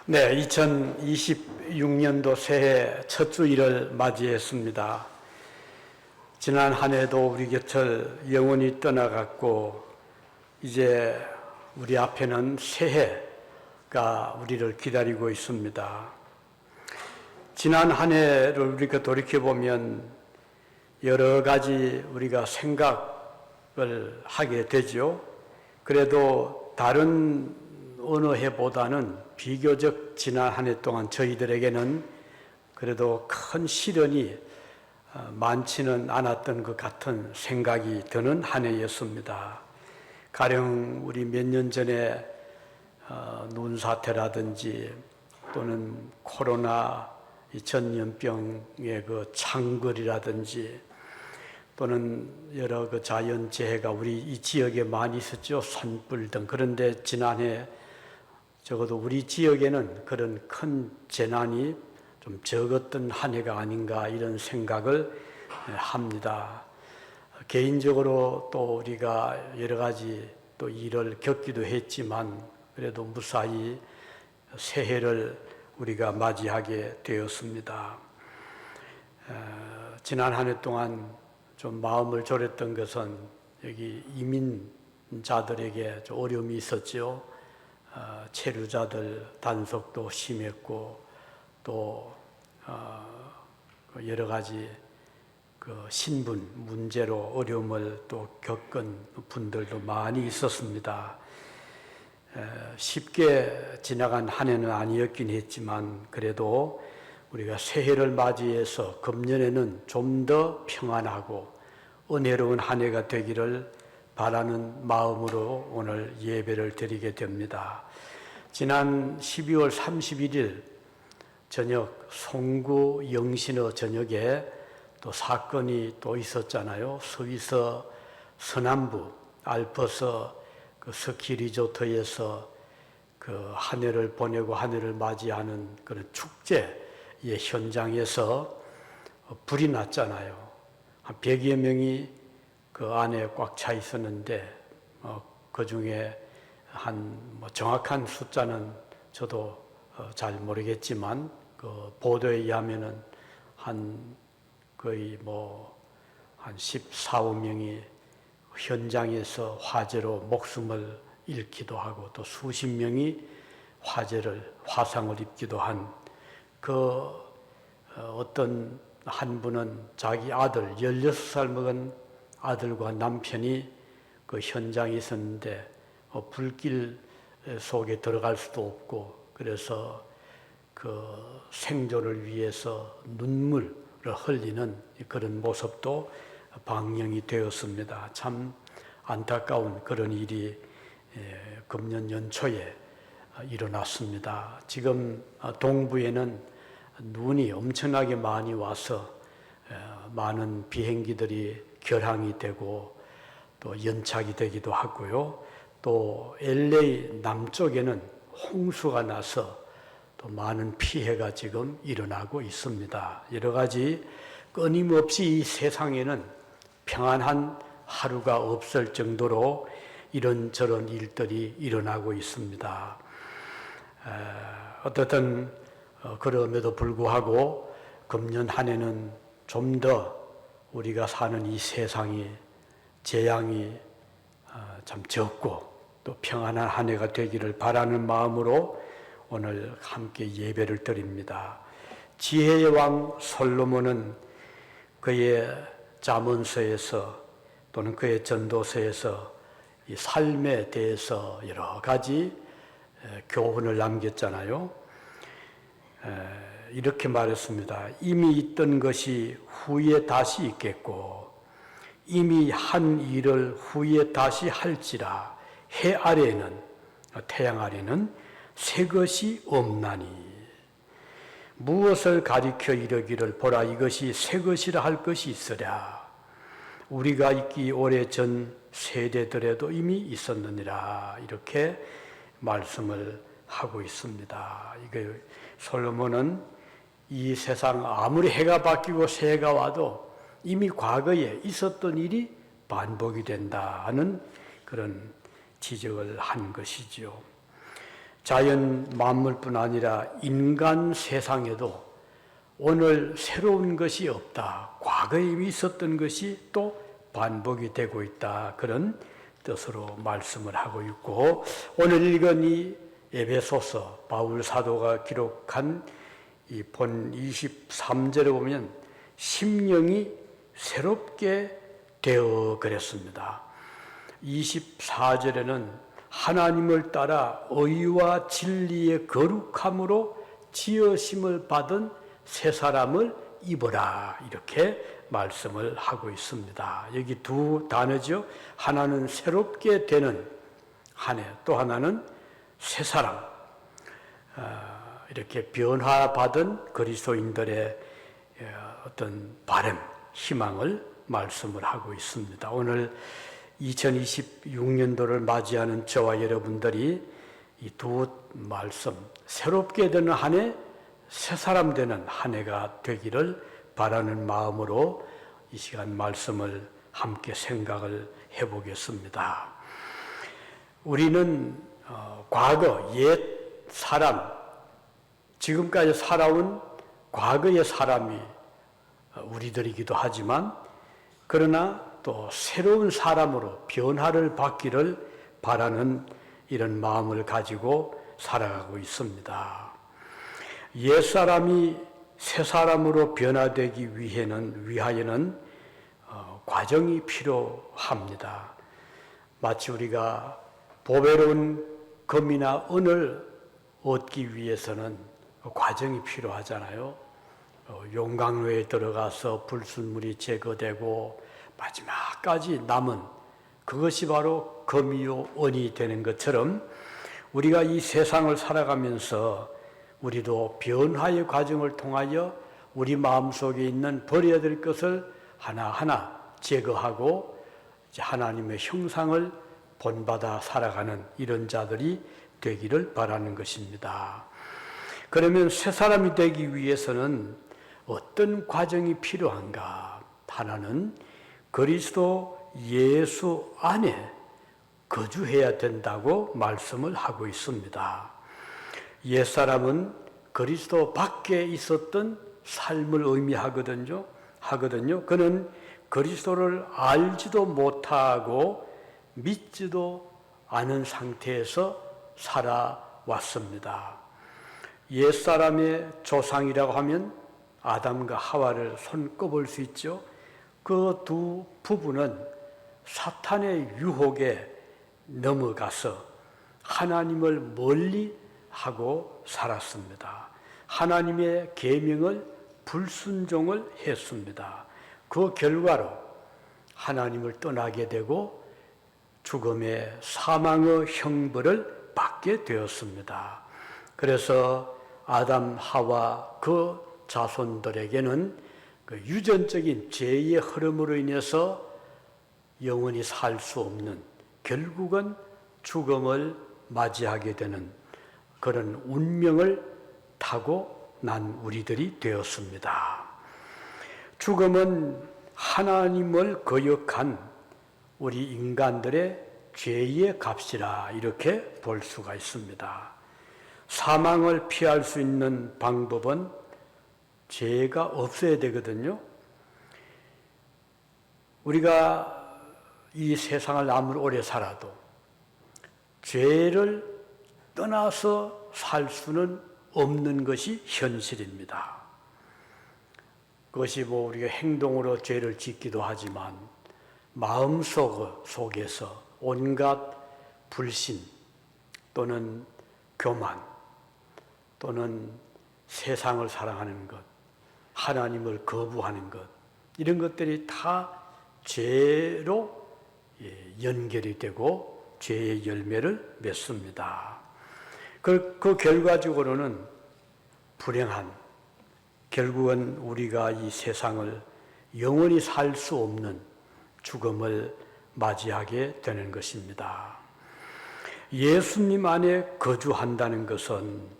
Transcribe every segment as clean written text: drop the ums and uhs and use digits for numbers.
네, 2026년도 새해 첫 주일을 맞이했습니다. 지난 한 해도 우리 곁을 영원히 떠나갔고 이제 우리 앞에는 새해가 우리를 기다리고 있습니다. 지난 한 해를 우리가 돌이켜보면 여러 가지 우리가 생각을 하게 되죠. 그래도 다른 어느 해보다는 비교적 지난 한 해 동안 저희들에게는 그래도 큰 시련이 많지는 않았던 것 같은 생각이 드는 한 해였습니다. 가령 우리 몇 년 전에 눈사태라든지 또는 코로나 전염병의 그 창궐이라든지 또는 여러 그 자연재해가 우리 이 지역에 많이 있었죠. 산불 등. 그런데 지난해 적어도 우리 지역에는 그런 큰 재난이 좀 적었던 한 해가 아닌가 이런 생각을 합니다. 개인적으로 또 우리가 여러 가지 또 일을 겪기도 했지만 그래도 무사히 새해를 우리가 맞이하게 되었습니다. 지난 한 해 동안 좀 마음을 졸였던 것은 여기 이민자들에게 좀 어려움이 있었죠. 체류자들 단속도 심했고 또 여러 가지 그 신분 문제로 어려움을 또 겪은 분들도 많이 있었습니다. 쉽게 지나간 한 해는 아니었긴 했지만 그래도 우리가 새해를 맞이해서 금년에는 좀 더 평안하고 은혜로운 한 해가 되기를 바라는 마음으로 오늘 예배를 드리게 됩니다. 지난 12월 31일 저녁 송구 영신어 저녁에 또 사건이 또 있었잖아요. 스위스 서남부 알프스 그 스키 리조트에서 그 한 해를 보내고 한 해를 맞이하는 그런 축제의 현장에서 불이 났잖아요. 한 100여 명이 그 안에 꽉 차 있었는데 그 중에 뭐 정확한 숫자는 저도 잘 모르겠지만 그 보도에 의하면은 거의 한 14, 15명이 현장에서 화재로 목숨을 잃기도 하고 또 수십 명이 화상을 입기도 한 그 어떤 한 분은 자기 아들 16살 먹은 아들과 남편이 그 현장에 있었는데 불길 속에 들어갈 수도 없고 그래서 그 생존을 위해서 눈물을 흘리는 그런 모습도 방영이 되었습니다. 참 안타까운 그런 일이 금년 연초에 일어났습니다. 지금 동부에는 눈이 엄청나게 많이 와서 많은 비행기들이 결항이 되고 또 연착이 되기도 하고요. 또 LA 남쪽에는 홍수가 나서 또 많은 피해가 지금 일어나고 있습니다. 여러 가지 끊임없이 이 세상에는 평안한 하루가 없을 정도로 이런저런 일들이 일어나고 있습니다. 어떻든 그럼에도 불구하고 금년 한 해는 좀 더 우리가 사는 이 세상이 재앙이 참 적고 또 평안한 한 해가 되기를 바라는 마음으로 오늘 함께 예배를 드립니다. 지혜의 왕 솔로몬은 그의 잠언서에서 또는 그의 전도서에서 이 삶에 대해서 여러 가지 교훈을 남겼잖아요. 이렇게 말했습니다. 이미 있던 것이 후에 다시 있겠고 이미 한 일을 후에 다시 할지라 해 아래에는 태양 아래는 새 것이 없나니 무엇을 가리켜 이르기를 보라 이것이 새 것이라 할 것이 있으랴 우리가 있기 오래전 세대들에도 이미 있었느니라 이렇게 말씀을 하고 있습니다. 이게 솔로몬은 이 세상 아무리 해가 바뀌고 새해가 와도 이미 과거에 있었던 일이 반복이 된다는 그런 지적을 한 것이죠. 자연 만물뿐 아니라 인간 세상에도 오늘 새로운 것이 없다. 과거에 이미 있었던 것이 또 반복이 되고 있다. 그런 뜻으로 말씀을 하고 있고, 오늘 읽은 이 에베소서 바울 사도가 기록한 이 본 23절에 보면 심령이 새롭게 되어 그랬습니다. 24절에는 하나님을 따라 의와 진리의 거룩함으로 지으심을 받은 새 사람을 입어라, 이렇게 말씀을 하고 있습니다. 여기 두 단어죠. 하나는 새롭게 되는 한 해, 또 하나는 새 사람. 이렇게 변화받은 그리스도인들의 어떤 바람, 희망을 말씀을 하고 있습니다. 오늘 2026년도를 맞이하는 저와 여러분들이 이 두 말씀, 새롭게 되는 한 해, 새 사람 되는 한 해가 되기를 바라는 마음으로 이 시간 말씀을 함께 생각을 해보겠습니다. 우리는 과거 옛 사람, 지금까지 살아온 과거의 사람이 우리들이기도 하지만, 그러나 또 새로운 사람으로 변화를 받기를 바라는 이런 마음을 가지고 살아가고 있습니다. 옛 사람이 새 사람으로 변화되기 위하여는 과정이 필요합니다. 마치 우리가 보배로운 금이나 은을 얻기 위해서는 과정이 필요하잖아요. 용광로에 들어가서 불순물이 제거되고 마지막까지 남은 그것이 바로 금이요 은이 되는 것처럼, 우리가 이 세상을 살아가면서 우리도 변화의 과정을 통하여 우리 마음속에 있는 버려야 될 것을 하나하나 제거하고 이제 하나님의 형상을 본받아 살아가는 이런 자들이 되기를 바라는 것입니다. 그러면 새 사람이 되기 위해서는 어떤 과정이 필요한가? 하나는 그리스도 예수 안에 거주해야 된다고 말씀을 하고 있습니다. 옛사람은 그리스도 밖에 있었던 삶을 의미하거든요. 그는 그리스도를 알지도 못하고 믿지도 않은 상태에서 살아왔습니다. 옛사람의 조상이라고 하면 아담과 하와를 손꼽을 수 있죠. 그 두 부부는 사탄의 유혹에 넘어가서 하나님을 멀리 하고 살았습니다. 하나님의 계명을 불순종을 했습니다. 그 결과로 하나님을 떠나게 되고 죽음의 사망의 형벌을 받게 되었습니다. 그래서 아담, 하와 그 자손들에게는 그 유전적인 죄의 흐름으로 인해서 영원히 살 수 없는, 결국은 죽음을 맞이하게 되는 그런 운명을 타고 난 우리들이 되었습니다. 죽음은 하나님을 거역한 우리 인간들의 죄의 값이라, 이렇게 볼 수가 있습니다. 사망을 피할 수 있는 방법은 죄가 없어야 되거든요. 우리가 이 세상을 아무리 오래 살아도 죄를 떠나서 살 수는 없는 것이 현실입니다. 그것이 우리가 행동으로 죄를 짓기도 하지만 마음속에서 온갖 불신 또는 교만 또는 세상을 사랑하는 것, 하나님을 거부하는 것, 이런 것들이 다 죄로 연결이 되고 죄의 열매를 맺습니다. 그 결과적으로는 불행한, 결국은 우리가 이 세상을 영원히 살 수 없는 죽음을 맞이하게 되는 것입니다. 예수님 안에 거주한다는 것은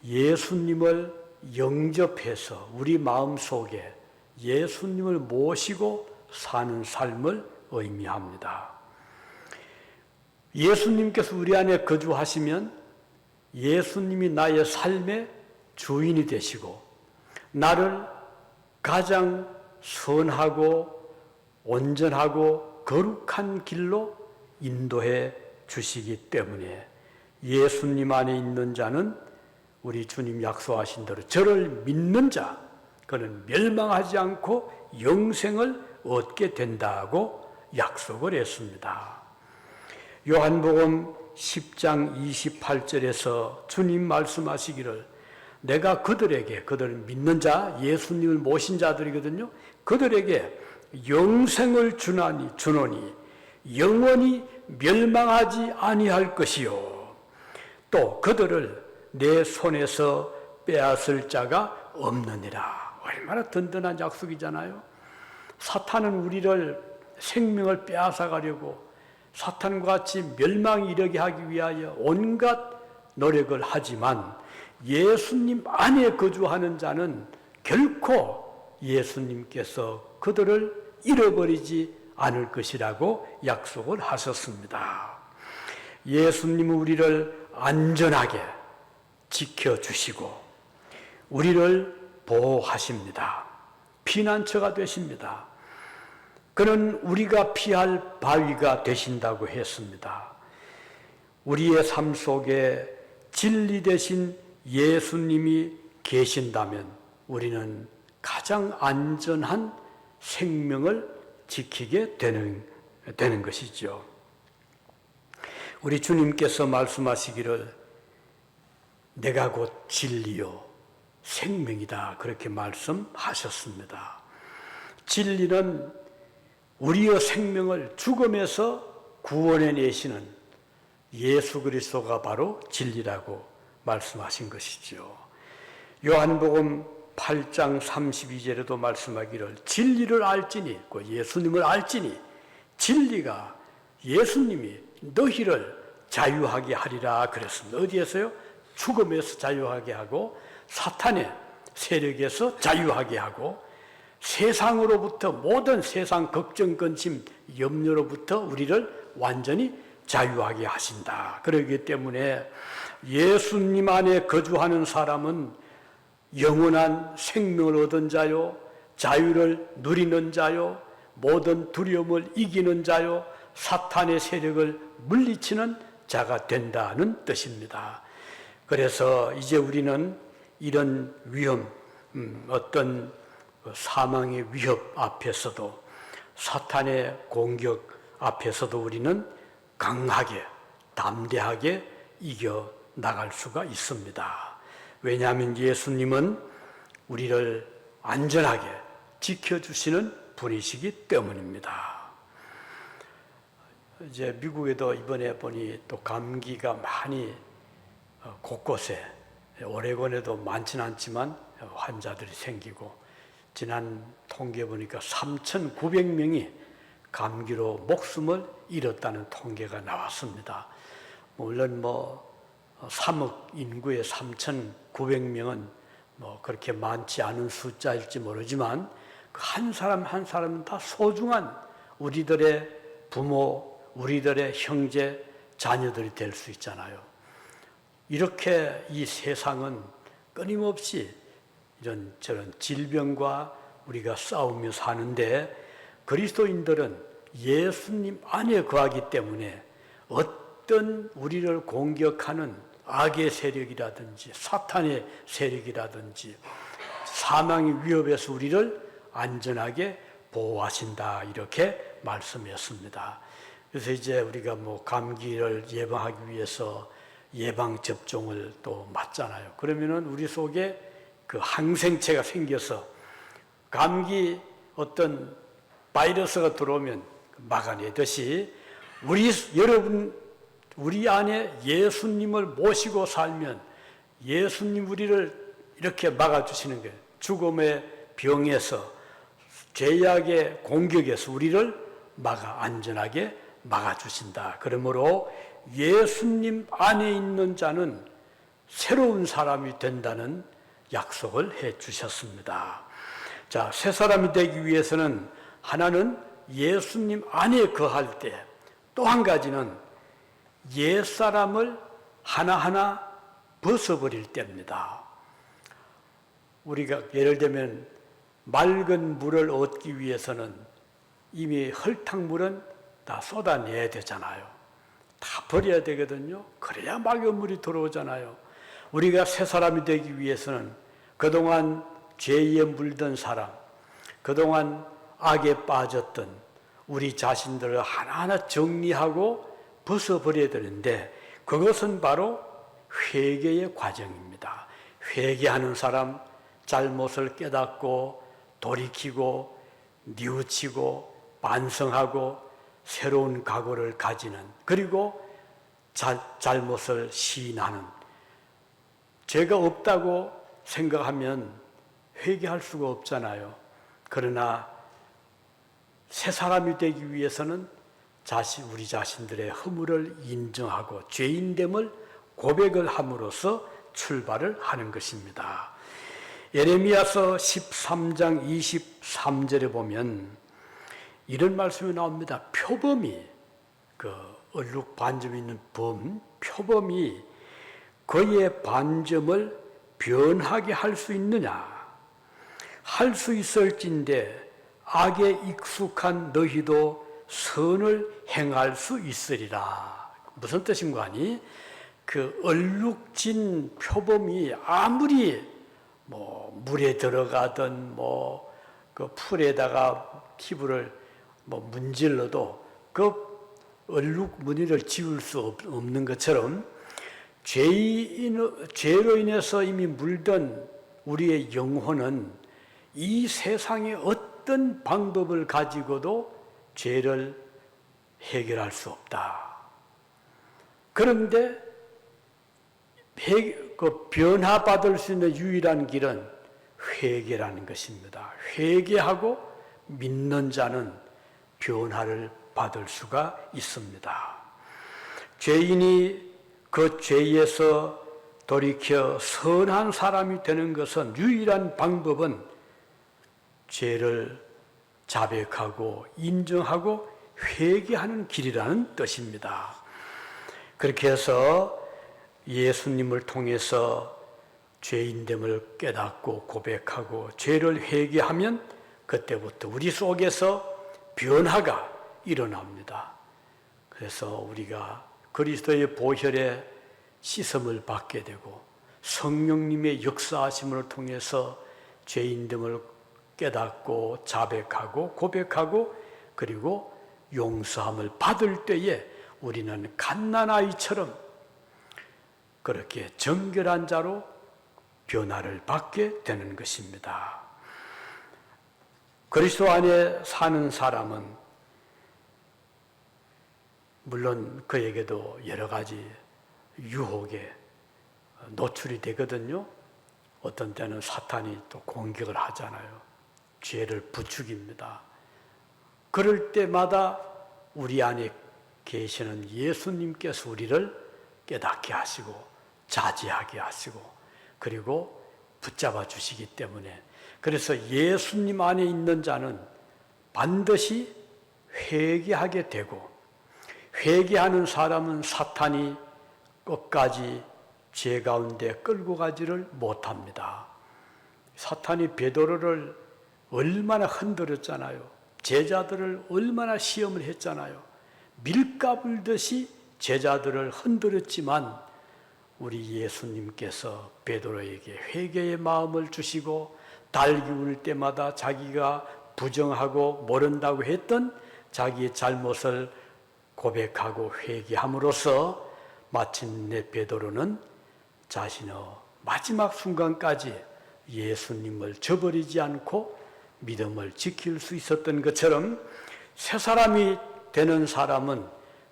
예수님을 영접해서 우리 마음속에 예수님을 모시고 사는 삶을 의미합니다. 예수님께서 우리 안에 거주하시면 예수님이 나의 삶의 주인이 되시고 나를 가장 선하고 온전하고 거룩한 길로 인도해 주시기 때문에 예수님 안에 있는 자는 우리 주님 약속하신 대로 저를 믿는 자 그는 멸망하지 않고 영생을 얻게 된다고 약속을 했습니다. 요한복음 10장 28절에서 주님 말씀하시기를 내가 그들에게, 그들 믿는 자, 예수님을 모신 자들이거든요. 그들에게 영생을 주노니 영원히 멸망하지 아니할 것이요. 또 그들을 내 손에서 빼앗을 자가 없느니라. 얼마나 든든한 약속이잖아요. 사탄은 우리를 생명을 빼앗아 가려고 사탄과 같이 멸망이 이르게 하기 위하여 온갖 노력을 하지만 예수님 안에 거주하는 자는 결코 예수님께서 그들을 잃어버리지 않을 것이라고 약속을 하셨습니다. 예수님은 우리를 안전하게 지켜주시고 우리를 보호하십니다. 피난처가 되십니다. 그는 우리가 피할 바위가 되신다고 했습니다. 우리의 삶 속에 진리 되신 예수님이 계신다면 우리는 가장 안전한 생명을 지키게 되는 것이죠. 우리 주님께서 말씀하시기를 내가 곧 진리요 생명이다 그렇게 말씀하셨습니다. 진리는 우리의 생명을 죽음에서 구원해 내시는 예수 그리스도가 바로 진리라고 말씀하신 것이죠. 요한복음 8장 32절에도 말씀하기를 진리를 알지니, 예수님을 알지니 진리가 예수님이 너희를 자유하게 하리라 그랬습니다. 어디에서요? 죽음에서 자유하게 하고 사탄의 세력에서 자유하게 하고 세상으로부터 모든 세상 걱정, 근심, 염려로부터 우리를 완전히 자유하게 하신다. 그렇기 때문에 예수님 안에 거주하는 사람은 영원한 생명을 얻은 자요, 자유를 누리는 자요, 모든 두려움을 이기는 자요, 사탄의 세력을 물리치는 자가 된다는 뜻입니다. 그래서 이제 우리는 이런 위험, 어떤 사망의 위협 앞에서도 사탄의 공격 앞에서도 우리는 강하게 담대하게 이겨 나갈 수가 있습니다. 왜냐하면 예수님은 우리를 안전하게 지켜주시는 분이시기 때문입니다. 이제 미국에도 이번에 보니 또 감기가 많이 곳곳에 오레곤에도 많지는 않지만 환자들이 생기고 지난 통계 보니까 3,900명이 감기로 목숨을 잃었다는 통계가 나왔습니다. 물론 3억 인구의 3,900명은 그렇게 많지 않은 숫자일지 모르지만 한 사람 한 사람은 다 소중한 우리들의 부모, 우리들의 형제, 자녀들이 될 수 있잖아요. 이렇게 이 세상은 끊임없이 이런저런 질병과 우리가 싸우며 사는데 그리스도인들은 예수님 안에 거하기 때문에 어떤 우리를 공격하는 악의 세력이라든지 사탄의 세력이라든지 사망의 위협에서 우리를 안전하게 보호하신다 이렇게 말씀했습니다. 그래서 이제 우리가 감기를 예방하기 위해서 예방접종을 또 맞잖아요. 그러면은 우리 속에 그 항생체가 생겨서 감기 어떤 바이러스가 들어오면 막아내듯이 우리 안에 예수님을 모시고 살면 예수님 우리를 이렇게 막아주시는 거예요. 죽음의 병에서 죄악의 공격에서 우리를 안전하게 막아주신다. 그러므로 예수님 안에 있는 자는 새로운 사람이 된다는 약속을 해 주셨습니다. 자, 새 사람이 되기 위해서는 하나는 예수님 안에 거할 때, 또 한 가지는 옛사람을 하나하나 벗어버릴 때입니다. 우리가 예를 들면 맑은 물을 얻기 위해서는 이미 흙탕물은 다 쏟아내야 되잖아요. 다 버려야 되거든요. 그래야 맑은 물이 들어오잖아요. 우리가 새 사람이 되기 위해서는 그동안 죄에 물든 사람, 그동안 악에 빠졌던 우리 자신들을 하나하나 정리하고 벗어버려야 되는데 그것은 바로 회개의 과정입니다. 회개하는 사람, 잘못을 깨닫고 돌이키고 뉘우치고 반성하고 새로운 각오를 가지는, 그리고 잘못을 시인하는, 죄가 없다고 생각하면 회개할 수가 없잖아요. 그러나 새 사람이 되기 위해서는 우리 자신들의 허물을 인정하고 죄인됨을 고백을 함으로써 출발을 하는 것입니다. 예레미야서 13장 23절에 보면 이런 말씀이 나옵니다. 표범이, 얼룩 반점이 있는 표범이 그의 반점을 변하게 할 수 있느냐? 할 수 있을진데 악에 익숙한 너희도 선을 행할 수 있으리라. 무슨 뜻인가 하니, 얼룩진 표범이 아무리 물에 들어가든 풀에다가 피부를 문질러도 그 얼룩 무늬를 지울 수 없는 것처럼 죄로 인해서 이미 물든 우리의 영혼은 이 세상의 어떤 방법을 가지고도 죄를 해결할 수 없다. 그런데 변화받을 수 있는 유일한 길은 회개라는 것입니다. 회개하고 믿는 자는 변화를 받을 수가 있습니다. 죄인이 그 죄에서 돌이켜 선한 사람이 되는 것은 유일한 방법은 죄를 자백하고 인정하고 회개하는 길이라는 뜻입니다. 그렇게 해서 예수님을 통해서 죄인됨을 깨닫고 고백하고 죄를 회개하면 그때부터 우리 속에서 변화가 일어납니다. 그래서 우리가 그리스도의 보혈에 씻음을 받게 되고 성령님의 역사하심을 통해서 죄인됨을 깨닫고 자백하고 고백하고 그리고 용서함을 받을 때에 우리는 갓난아이처럼 그렇게 정결한 자로 변화를 받게 되는 것입니다. 그리스도 안에 사는 사람은 물론 그에게도 여러 가지 유혹에 노출이 되거든요. 어떤 때는 사탄이 또 공격을 하잖아요. 죄를 부추깁니다. 그럴 때마다 우리 안에 계시는 예수님께서 우리를 깨닫게 하시고 자제하게 하시고 그리고 붙잡아 주시기 때문에, 그래서 예수님 안에 있는 자는 반드시 회개하게 되고, 회개하는 사람은 사탄이 끝까지 죄 가운데 끌고 가지를 못합니다. 사탄이 베드로를 얼마나 흔들었잖아요. 제자들을 얼마나 시험을 했잖아요. 밀가불듯이 제자들을 흔들었지만 우리 예수님께서 베드로에게 회개의 마음을 주시고 달 기울 때마다 자기가 부정하고 모른다고 했던 자기의 잘못을 고백하고 회개함으로써 마침내 베드로는 자신의 마지막 순간까지 예수님을 저버리지 않고 믿음을 지킬 수 있었던 것처럼 새 사람이 되는 사람은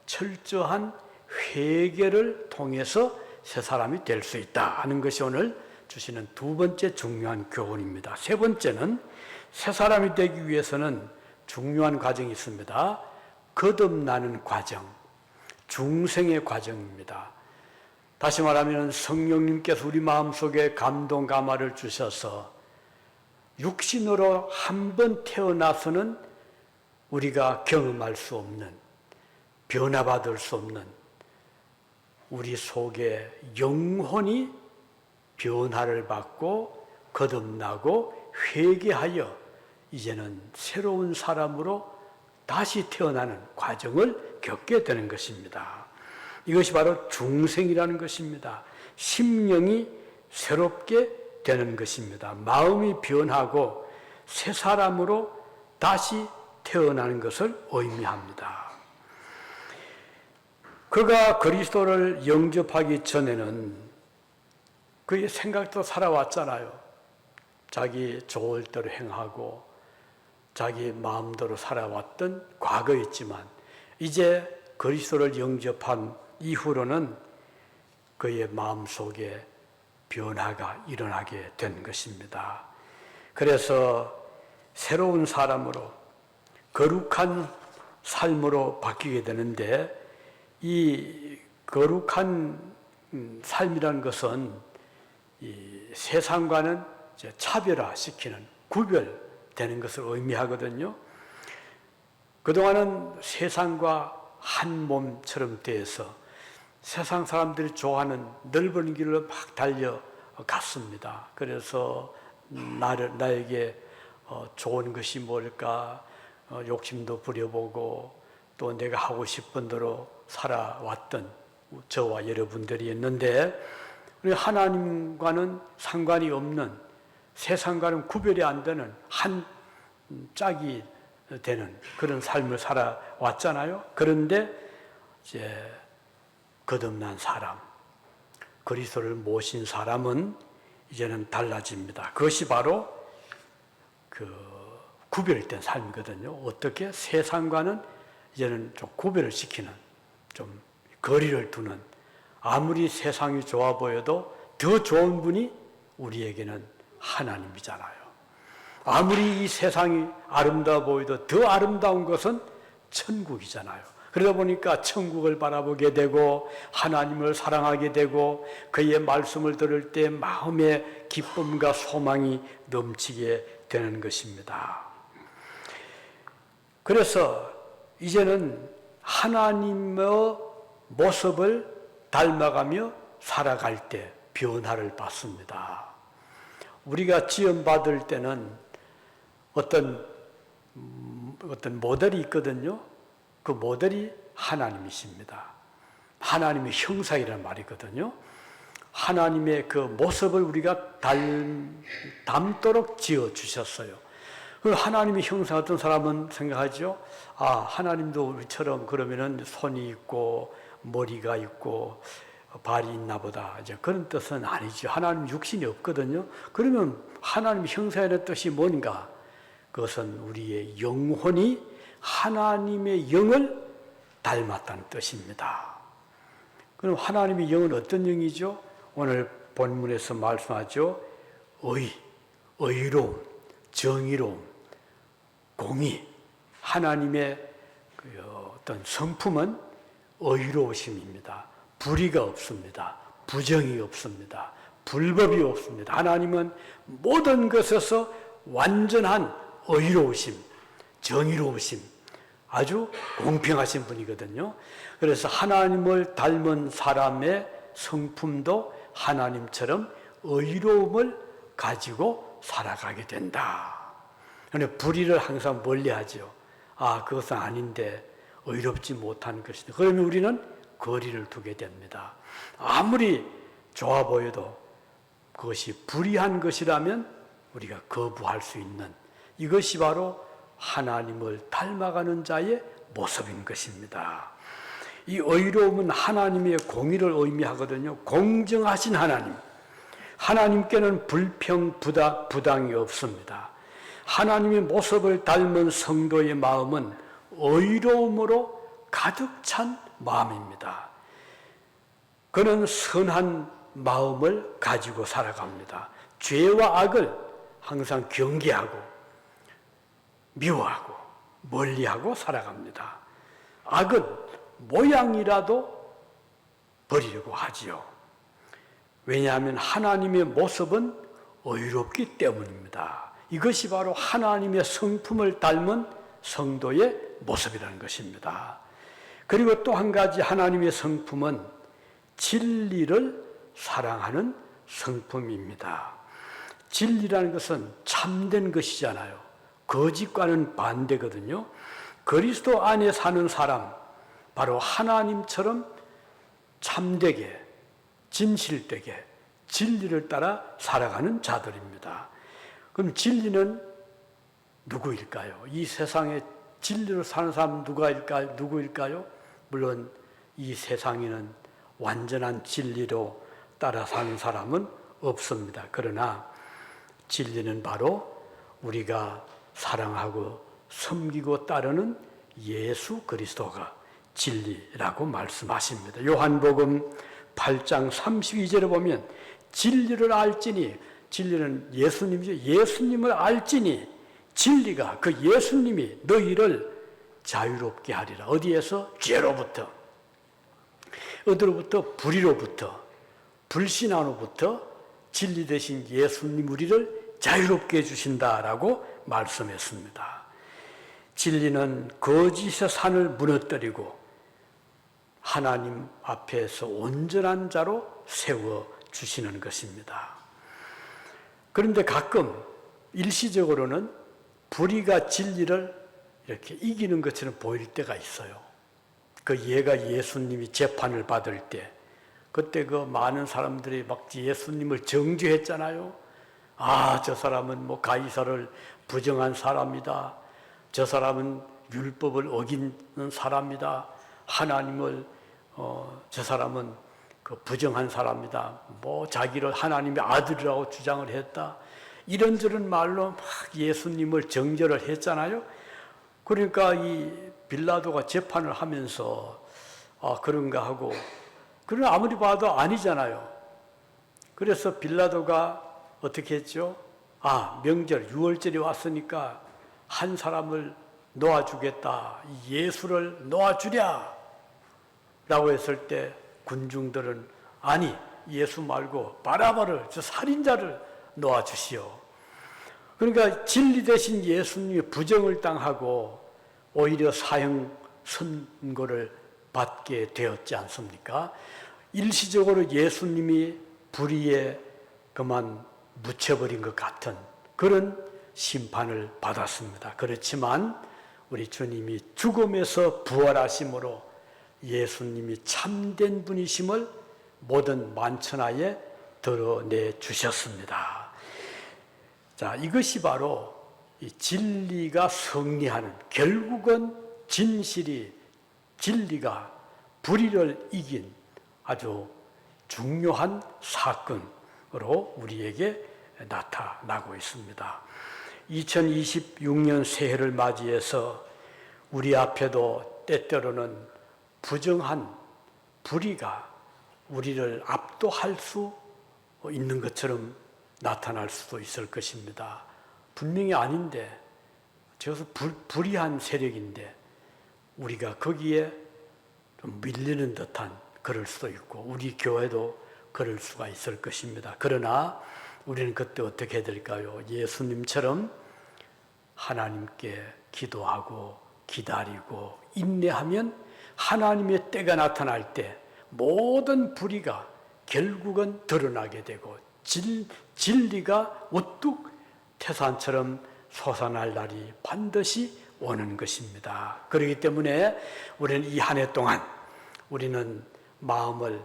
철저한 회개를 통해서 새 사람이 될 수 있다 하는 것이 오늘 주시는 두 번째 중요한 교훈입니다. 세 번째는 새 사람이 되기 위해서는 중요한 과정이 있습니다. 거듭나는 과정, 중생의 과정입니다. 다시 말하면 성령님께서 우리 마음속에 감동 감화를 주셔서 육신으로 한 번 태어나서는 우리가 경험할 수 없는, 변화받을 수 없는 우리 속에 영혼이 변화를 받고 거듭나고 회개하여 이제는 새로운 사람으로 다시 태어나는 과정을 겪게 되는 것입니다. 이것이 바로 중생이라는 것입니다. 심령이 새롭게 되는 것입니다. 마음이 변하고 새 사람으로 다시 태어나는 것을 의미합니다. 그가 그리스도를 영접하기 전에는 그의 생각도 살아왔잖아요. 자기 좋을 대로 행하고 자기 마음대로 살아왔던 과거였지만 이제 그리스도를 영접한 이후로는 그의 마음속에 변화가 일어나게 된 것입니다. 그래서 새로운 사람으로 거룩한 삶으로 바뀌게 되는데 이 거룩한 삶이라는 것은 이 세상과는 차별화시키는 구별되는 것을 의미하거든요. 그동안은 세상과 한 몸처럼 되어서 세상 사람들이 좋아하는 넓은 길로 막 달려갔습니다. 그래서 나에게 좋은 것이 뭘까 욕심도 부려보고 또 내가 하고 싶은 대로 살아왔던 저와 여러분들이었는데 하나님과는 상관이 없는 세상과는 구별이 안 되는 한 짝이 되는 그런 삶을 살아왔잖아요. 그런데 이제 거듭난 사람, 그리스도를 모신 사람은 이제는 달라집니다. 그것이 바로 그 구별된 삶이거든요. 어떻게 세상과는 이제는 좀 구별을 시키는, 좀 거리를 두는, 아무리 세상이 좋아 보여도 더 좋은 분이 우리에게는 하나님이잖아요. 아무리 이 세상이 아름다워 보여도 더 아름다운 것은 천국이잖아요. 그러다 보니까 천국을 바라보게 되고 하나님을 사랑하게 되고 그의 말씀을 들을 때 마음의 기쁨과 소망이 넘치게 되는 것입니다. 그래서 이제는 하나님의 모습을 닮아가며 살아갈 때 변화를 받습니다. 우리가 지원받을 때는 어떤 모델이 있거든요. 그 모델이 하나님이십니다. 하나님의 형상이라는 말이거든요. 하나님의 그 모습을 우리가 닮도록 지어주셨어요. 하나님의 형상 어떤 사람은 생각하죠. 하나님도 우리처럼 그러면은 손이 있고 머리가 있고 발이 있나 보다. 이제 그런 뜻은 아니죠. 하나님 육신이 없거든요. 그러면 하나님의 형상이라는 뜻이 뭔가? 그것은 우리의 영혼이 하나님의 영을 닮았다는 뜻입니다. 그럼 하나님의 영은 어떤 영이죠? 오늘 본문에서 말씀하죠. 의로움, 정의로움, 공의. 하나님의 어떤 성품은 의로우심입니다. 불의가 없습니다. 부정이 없습니다. 불법이 없습니다. 하나님은 모든 것에서 완전한 의로우심, 정의로우심, 아주 공평하신 분이거든요. 그래서 하나님을 닮은 사람의 성품도 하나님처럼 의로움을 가지고 살아가게 된다. 그런데 불의를 항상 멀리하죠. 그것은 아닌데 의롭지 못한 것이다. 그러면 우리는 거리를 두게 됩니다. 아무리 좋아 보여도 그것이 불의한 것이라면 우리가 거부할 수 있는, 이것이 바로 하나님을 닮아가는 자의 모습인 것입니다. 이 의로움은 하나님의 공의를 의미하거든요. 공정하신 하나님. 하나님께는 불평, 부당이 없습니다. 하나님의 모습을 닮은 성도의 마음은 의로움으로 가득 찬 마음입니다. 그는 선한 마음을 가지고 살아갑니다. 죄와 악을 항상 경계하고 미워하고 멀리하고 살아갑니다. 악은 모양이라도 버리려고 하지요. 왜냐하면 하나님의 모습은 의롭기 때문입니다. 이것이 바로 하나님의 성품을 닮은 성도의 모습이라는 것입니다. 그리고 또 한 가지 하나님의 성품은 진리를 사랑하는 성품입니다. 진리라는 것은 참된 것이잖아요. 거짓과는 반대거든요. 그리스도 안에 사는 사람, 바로 하나님처럼 참되게, 진실되게 진리를 따라 살아가는 자들입니다. 그럼 진리는 누구일까요? 이 세상에 진리로 사는 사람 누구일까요? 물론 이 세상에는 완전한 진리로 따라 사는 사람은 없습니다. 그러나 진리는 바로 우리가 사랑하고 섬기고 따르는 예수 그리스도가 진리라고 말씀하십니다. 요한복음 8장 32절에 보면 진리를 알지니, 진리는 예수님이죠. 예수님을 알지니 진리가, 그 예수님이 너희를 자유롭게 하리라. 어디에서? 죄로부터, 어디로부터? 불의로부터, 불신앙으로부터 진리 대신 예수님 우리를 자유롭게 해주신다라고 말씀했습니다. 진리는 거짓의 산을 무너뜨리고 하나님 앞에서 온전한 자로 세워주시는 것입니다. 그런데 가끔 일시적으로는 불의가 진리를 이렇게 이기는 것처럼 보일 때가 있어요. 그 예가 예수님이 재판을 받을 때, 그때 그 많은 사람들이 막 예수님을 정죄했잖아요. 아, 저 사람은 뭐 가이사를 부정한 사람이다. 저 사람은 율법을 어기는 사람이다. 하나님을 저 사람은 그 부정한 사람이다. 뭐 자기를 하나님의 아들이라고 주장을 했다. 이런저런 말로 막 예수님을 정죄를 했잖아요. 그러니까 이 빌라도가 재판을 하면서 그런가 하고, 그러나 아무리 봐도 아니잖아요. 그래서 빌라도가 어떻게 했죠? 명절 유월절이 왔으니까 한 사람을 놓아주겠다. 예수를 놓아주랴 라고 했을 때 군중들은 아니, 예수 말고 바라바를, 저 살인자를 놓아주시오. 그러니까 진리 대신 예수님이 부정을 당하고 오히려 사형 선고를 받게 되었지 않습니까? 일시적으로 예수님이 불의에 그만 묻혀버린 것 같은 그런 심판을 받았습니다. 그렇지만 우리 주님이 죽음에서 부활하심으로 예수님이 참된 분이심을 모든 만천하에 드러내 주셨습니다. 자, 이것이 바로 이 진리가 승리하는, 결국은 진리가 불의를 이긴 아주 중요한 사건으로 우리에게 나타나고 있습니다. 2026년 새해를 맞이해서 우리 앞에도 때때로는 부정한 불의가 우리를 압도할 수 있는 것처럼 나타날 수도 있을 것입니다. 분명히 아닌데, 저것은 불의한 세력인데 우리가 거기에 좀 밀리는 듯한 그럴 수도 있고, 우리 교회도 그럴 수가 있을 것입니다. 그러나 우리는 그때 어떻게 해야 될까요? 예수님처럼 하나님께 기도하고 기다리고 인내하면 하나님의 때가 나타날 때 모든 불의가 결국은 드러나게 되고 진리가 우뚝 태산처럼 솟아날 날이 반드시 오는 것입니다. 그렇기 때문에 우리는 이 한 해 동안 우리는 마음을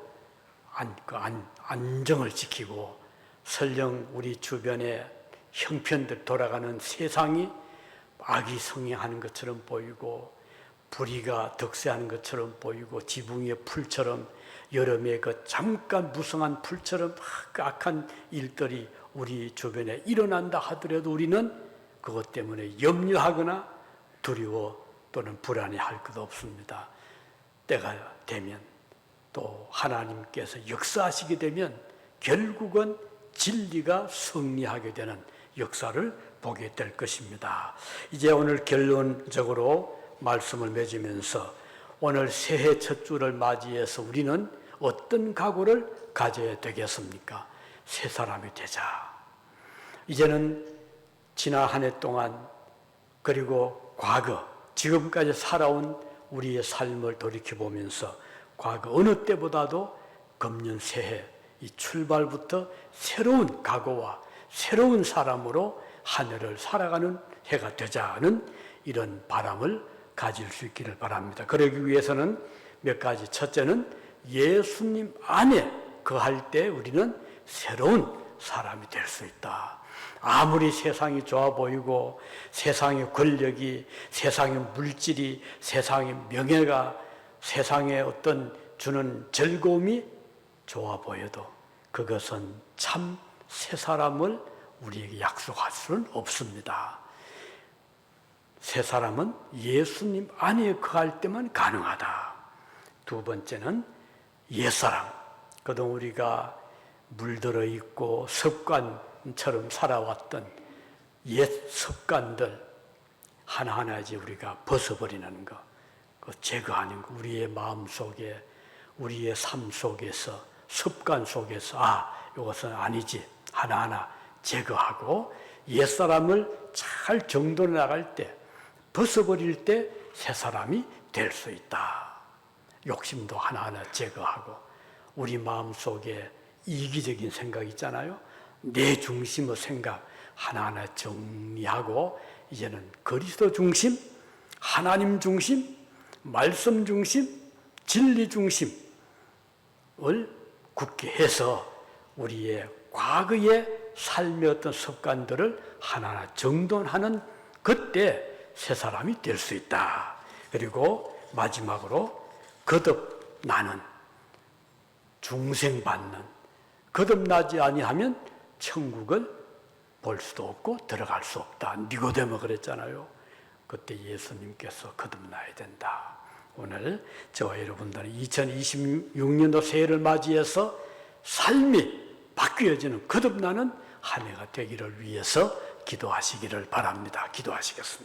안정을 지키고, 설령 우리 주변에 형편들 돌아가는 세상이 악이 성행하는 것처럼 보이고 불의가 득세하는 것처럼 보이고 지붕의 풀처럼, 여름에 그 잠깐 무성한 풀처럼 악한 일들이 우리 주변에 일어난다 하더라도 우리는 그것 때문에 염려하거나 두려워 또는 불안해할 것 없습니다. 때가 되면, 또 하나님께서 역사하시게 되면 결국은 진리가 승리하게 되는 역사를 보게 될 것입니다. 이제 오늘 결론적으로 말씀을 맺으면서 오늘 새해 첫 주를 맞이해서 우리는 어떤 각오를 가져야 되겠습니까? 새 사람이 되자. 이제는 지난 한 해 동안, 그리고 과거, 지금까지 살아온 우리의 삶을 돌이켜보면서 과거 어느 때보다도 금년 새해 이 출발부터 새로운 각오와 새로운 사람으로 한 해를 살아가는 해가 되자는 이런 바람을 가질 수 있기를 바랍니다. 그러기 위해서는 몇 가지. 첫째는 예수님 안에 거할 때 우리는 새로운 사람이 될 수 있다. 아무리 세상이 좋아 보이고 세상의 권력이, 세상의 물질이, 세상의 명예가, 세상의 어떤 주는 즐거움이 좋아 보여도 그것은 참 새 사람을 우리에게 약속할 수는 없습니다. 새 사람은 예수님 안에 거할 때만 가능하다. 두 번째는 옛사람. 그동안 우리가 물들어 있고 습관처럼 살아왔던 옛 습관들 하나하나 이제 우리가 벗어버리는 거, 그 제거하는 거, 우리의 마음 속에, 우리의 삶 속에서, 습관 속에서, 이것은 아니지. 하나하나 제거하고 옛사람을 잘 정돈해 나갈 때, 벗어버릴 때 새 사람이 될 수 있다. 욕심도 하나하나 제거하고, 우리 마음 속에 이기적인 생각 있잖아요. 내 중심의 생각 하나하나 정리하고 이제는 그리스도 중심, 하나님 중심, 말씀 중심, 진리 중심을 굳게 해서 우리의 과거의 삶의 어떤 습관들을 하나하나 정돈하는 그때 새 사람이 될 수 있다. 그리고 마지막으로 거듭나는, 중생받는, 거듭나지 아니하면 천국을 볼 수도 없고 들어갈 수 없다. 니고데모 그랬잖아요. 그때 예수님께서 거듭나야 된다. 오늘 저와 여러분들은 2026년도 새해를 맞이해서 삶이 바뀌어지는 거듭나는 한 해가 되기를 위해서 기도하시기를 바랍니다. 기도하시겠습니다.